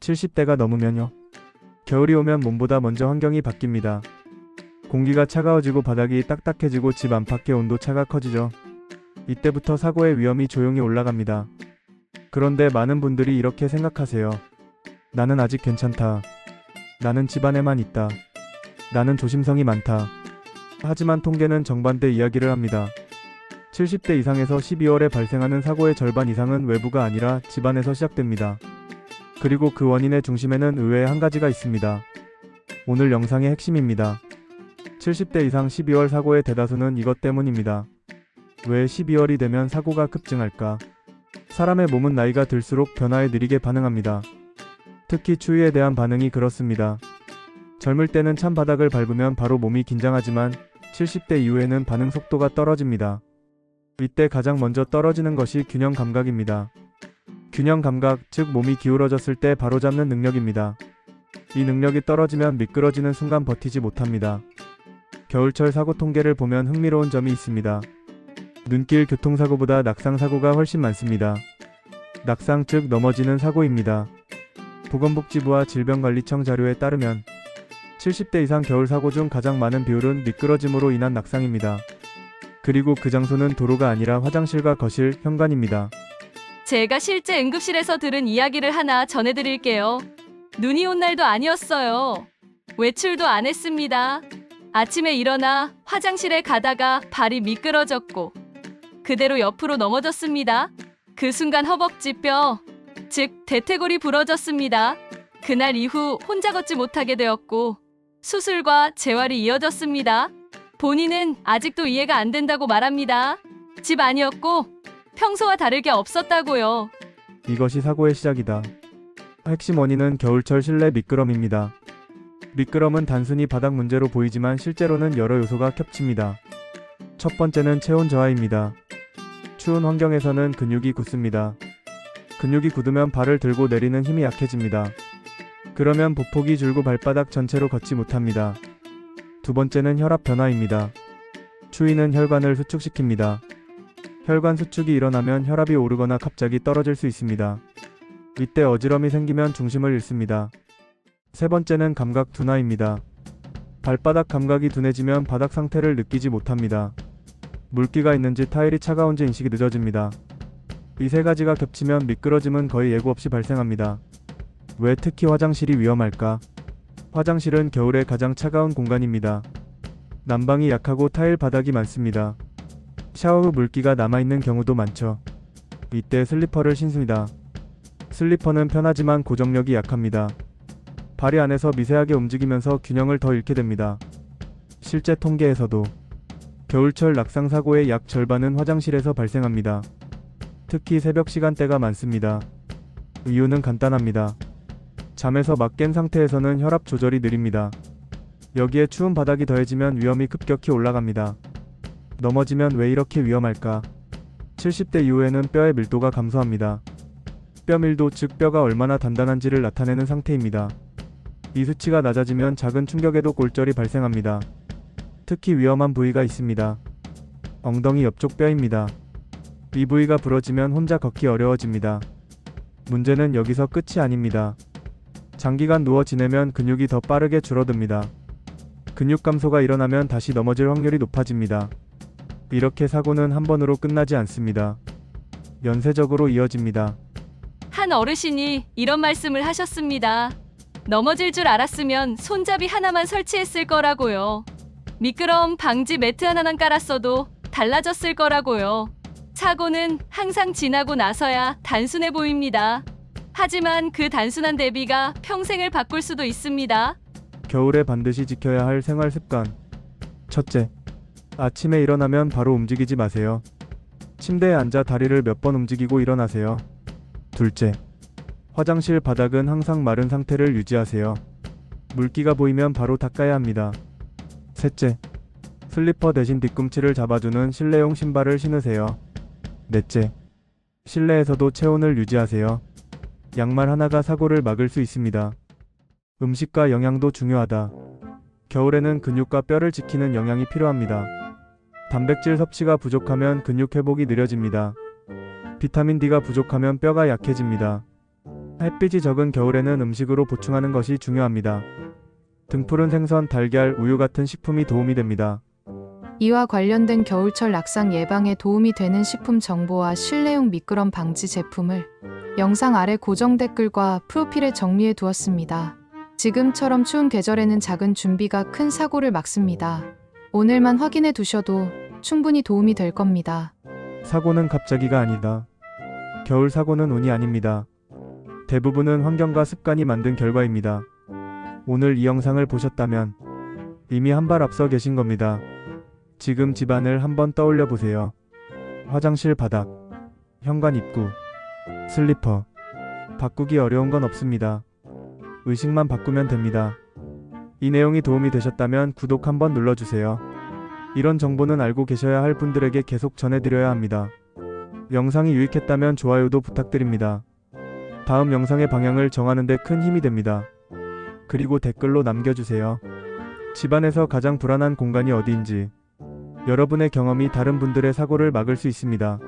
70대가 넘으면요. 겨울이 오면 몸보다 먼저 환경이 바뀝니다. 공기가 차가워지고 바닥이 딱딱해지고 집 안팎의 온도차가 커지죠. 이때부터 사고의 위험이 조용히 올라갑니다. 그런데 많은 분들이 이렇게 생각하세요. 나는 아직 괜찮다. 나는 집안에만 있다. 나는 조심성이 많다. 하지만 통계는 정반대 이야기를 합니다. 70대 이상에서 12월에 발생하는 사고의 절반 이상은 외부가 아니라 집안에서 시작됩니다. 그리고 그 원인의 중심에는 의외의 한 가지가 있습니다. 오늘 영상의 핵심입니다. 70대 이상 12월 사고의 대다수는 이것 때문입니다. 왜 12월이 되면 사고가 급증할까? 사람의 몸은 나이가 들수록 변화에 느리게 반응합니다. 특히 추위에 대한 반응이 그렇습니다. 젊을 때는 찬 바닥을 밟으면 바로 몸이 긴장하지만 70대 이후에는 반응 속도가 떨어집니다. 이때 가장 먼저 떨어지는 것이 균형 감각입니다. 균형 감각, 즉 몸이 기울어졌을 때 바로잡는 능력입니다. 이 능력이 떨어지면 미끄러지는 순간 버티지 못합니다. 겨울철 사고 통계를 보면 흥미로운 점이 있습니다. 눈길 교통사고보다 낙상사고가 훨씬 많습니다. 낙상 즉 넘어지는 사고입니다. 보건복지부와 질병관리청 자료에 따르면 70대 이상 겨울 사고 중 가장 많은 비율은 미끄러짐으로 인한 낙상입니다. 그리고 그 장소는 도로가 아니라 화장실과 거실, 현관입니다. 제가 실제 응급실에서 들은 이야기를 하나 전해드릴게요. 눈이 온 날도 아니었어요. 외출도 안 했습니다. 아침에 일어나 화장실에 가다가 발이 미끄러졌고 그대로 옆으로 넘어졌습니다. 그 순간 허벅지 뼈, 즉 대퇴골이 부러졌습니다. 그날 이후 혼자 걷지 못하게 되었고 수술과 재활이 이어졌습니다. 본인은 아직도 이해가 안 된다고 말합니다. 집 아니었고 평소와 다를 게 없었다고요. 이것이 사고의 시작이다. 핵심 원인은 겨울철 실내 미끄럼입니다. 미끄럼은 단순히 바닥 문제로 보이지만 실제로는 여러 요소가 겹칩니다. 첫 번째는 체온 저하입니다. 추운 환경에서는 근육이 굳습니다. 근육이 굳으면 발을 들고 내리는 힘이 약해집니다. 그러면 보폭이 줄고 발바닥 전체로 걷지 못합니다. 두 번째는 혈압 변화입니다. 추위는 혈관을 수축시킵니다. 혈관 수축이 일어나면 혈압이 오르거나 갑자기 떨어질 수 있습니다. 이때 어지럼이 생기면 중심을 잃습니다. 세 번째는 감각 둔화입니다. 발바닥 감각이 둔해지면 바닥 상태를 느끼지 못합니다. 물기가 있는지 타일이 차가운지 인식이 늦어집니다. 이 세 가지가 겹치면 미끄러짐은 거의 예고 없이 발생합니다. 왜 특히 화장실이 위험할까? 화장실은 겨울에 가장 차가운 공간입니다. 난방이 약하고 타일 바닥이 많습니다. 샤워 후 물기가 남아있는 경우도 많죠. 이때 슬리퍼를 신습니다. 슬리퍼는 편하지만 고정력이 약합니다. 발이 안에서 미세하게 움직이면서 균형을 더 잃게 됩니다. 실제 통계에서도 겨울철 낙상 사고의 약 절반은 화장실에서 발생합니다. 특히 새벽 시간대가 많습니다. 이유는 간단합니다. 잠에서 막 깬 상태에서는 혈압 조절이 느립니다. 여기에 추운 바닥이 더해지면 위험이 급격히 올라갑니다. 넘어지면 왜 이렇게 위험할까? 70대 이후에는 뼈의 밀도가 감소합니다. 뼈 밀도 즉 뼈가 얼마나 단단한지를 나타내는 상태입니다. 이 수치가 낮아지면 작은 충격에도 골절이 발생합니다. 특히 위험한 부위가 있습니다. 엉덩이 옆쪽 뼈입니다. 이 부위가 부러지면 혼자 걷기 어려워집니다. 문제는 여기서 끝이 아닙니다. 장기간 누워 지내면 근육이 더 빠르게 줄어듭니다. 근육 감소가 일어나면 다시 넘어질 확률이 높아집니다. 이렇게 사고는 한 번으로 끝나지 않습니다. 연쇄적으로 이어집니다. 한 어르신이 이런 말씀을 하셨습니다. 넘어질 줄 알았으면 손잡이 하나만 설치했을 거라고요. 미끄러움 방지 매트 하나만 깔았어도 달라졌을 거라고요. 사고는 항상 지나고 나서야 단순해 보입니다. 하지만 그 단순한 대비가 평생을 바꿀 수도 있습니다. 겨울에 반드시 지켜야 할 생활 습관. 첫째, 아침에 일어나면 바로 움직이지 마세요. 침대에 앉아 다리를 몇 번 움직이고 일어나세요. 둘째, 화장실 바닥은 항상 마른 상태를 유지하세요. 물기가 보이면 바로 닦아야 합니다. 셋째, 슬리퍼 대신 뒤꿈치를 잡아주는 실내용 신발을 신으세요. 넷째, 실내에서도 체온을 유지하세요. 양말 하나가 사고를 막을 수 있습니다. 음식과 영양도 중요하다. 겨울에는 근육과 뼈를 지키는 영양이 필요합니다. 단백질 섭취가 부족하면 근육 회복이 느려집니다. 비타민 D가 부족하면 뼈가 약해집니다. 햇빛이 적은 겨울에는 음식으로 보충하는 것이 중요합니다. 등푸른 생선, 달걀, 우유 같은 식품이 도움이 됩니다. 이와 관련된 겨울철 낙상 예방에 도움이 되는 식품 정보와 실내용 미끄럼 방지 제품을 영상 아래 고정 댓글과 프로필에 정리해 두었습니다. 지금처럼 추운 계절에는 작은 준비가 큰 사고를 막습니다. 오늘만 확인해 두셔도 충분히 도움이 될 겁니다. 사고는 갑자기가 아니다. 겨울 사고는 운이 아닙니다. 대부분은 환경과 습관이 만든 결과입니다. 오늘 이 영상을 보셨다면 이미 한 발 앞서 계신 겁니다. 지금 집안을 한번 떠올려 보세요. 화장실 바닥, 현관 입구, 슬리퍼. 바꾸기 어려운 건 없습니다. 의식만 바꾸면 됩니다. 이 내용이 도움이 되셨다면 구독 한번 눌러주세요. 이런 정보는 알고 계셔야 할 분들에게 계속 전해드려야 합니다. 영상이 유익했다면 좋아요도 부탁드립니다. 다음 영상의 방향을 정하는 데 큰 힘이 됩니다. 그리고 댓글로 남겨주세요. 집안에서 가장 불안한 공간이 어디인지, 여러분의 경험이 다른 분들의 사고를 막을 수 있습니다.